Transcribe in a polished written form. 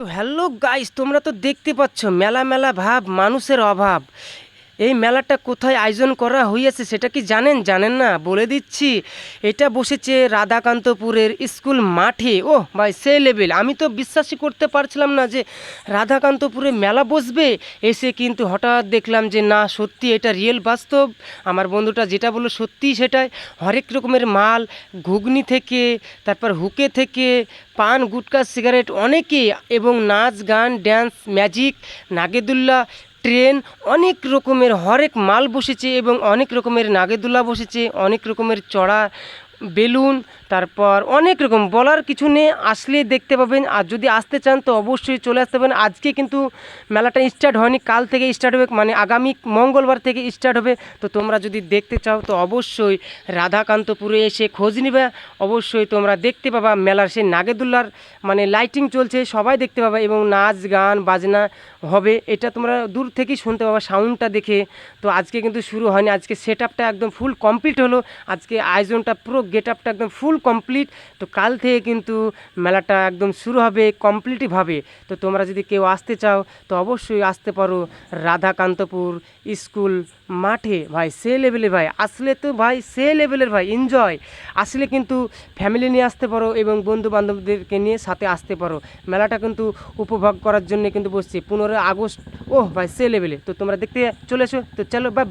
Hello guys, তোমরা তো দেখতে পাচ্ছ মেলা মেলা ভাব, মানুষের অভাব। এই মেলাটা কোথায় আয়োজন করা হইয়াছে সেটা কি জানেন না? বলে দিচ্ছি। এটা বসেছে রাধাকান্তপুরের স্কুল মাঠে। ও ভাই, সেই লেভেল! আমি তো বিশ্বাসই করতে পারছিলাম না যে রাধাকান্তপুরে মেলা বসবে। এসে কিন্তু হঠাৎ দেখলাম যে না, সত্যি এটা রিয়েল বাস্তব। আমার বন্ধুটা যেটা বললো সত্যিই সেটাই। হরেক রকমের মাল, ঘুগনি থেকে, তারপর হুকে থেকে, পান, গুটকা, সিগারেট অনেকেই, এবং নাচ গান, ড্যান্স, ম্যাজিক, নাগেদুল্লা, ট্রেন, অনেক রকমের হরেক মাল বসেছে, এবং অনেক রকমের নাগেদুল্লা বসেছে, অনেক রকমের চড়া বেলুন, তারপর অনেক রকম বলার কিছু নেই। আসলে দেখতে পাবেন। আর যদি আসতে চান তো অবশ্যই চলে আসতে পারেন। আজকে কিন্তু মেলাটা স্টার্ট হয়নি, কাল থেকে স্টার্ট হবে, মানে আগামী মঙ্গলবার থেকে স্টার্ট হবে। তো তোমরা যদি দেখতে চাও তো অবশ্যই রাধাকান্তপুরে এসে খোঁজ নিবে। অবশ্যই তোমরা দেখতে পাবা মেলার সেই নাগেদুল্লার মানে লাইটিং চলছে, সবাই দেখতে পাবা, এবং নাচ গান বাজনা হবে। এটা তোমরা দূর থেকেই শুনতে পাবা সাউন্ডটা দেখে। তো আজকে কিন্তু শুরু হয়নি, আজকে সেট আপটা একদম ফুল কমপ্লিট হলো। আজকে আয়োজনটা পুরো গেট আপটা একদম ফুল কমপ্লিট। তো কাল থেকে কিন্তু মেলাটা একদম শুরু হবে কমপ্লিটভাবে। তো তোমরা যদি কেউ আসতে চাও তো অবশ্যই আসতে পারো রাধাকান্তপুর স্কুল মাঠে। ভাই সে লেভেলে, ভাই আসলে তো ভাই সে লেভেলের, ভাই এনজয়। আসলে কিন্তু ফ্যামিলি নিয়ে আসতে পারো, এবং বন্ধু বান্ধবদেরকে নিয়ে সাথে আসতে পারো। মেলাটা কিন্তু উপভোগ করার জন্য কিন্তু বসছি 15 আগস্ট। ওহ ভাই সে লেভেলে! তো তোমরা দেখতে চলে এসো। তো চলো, বাই বাই।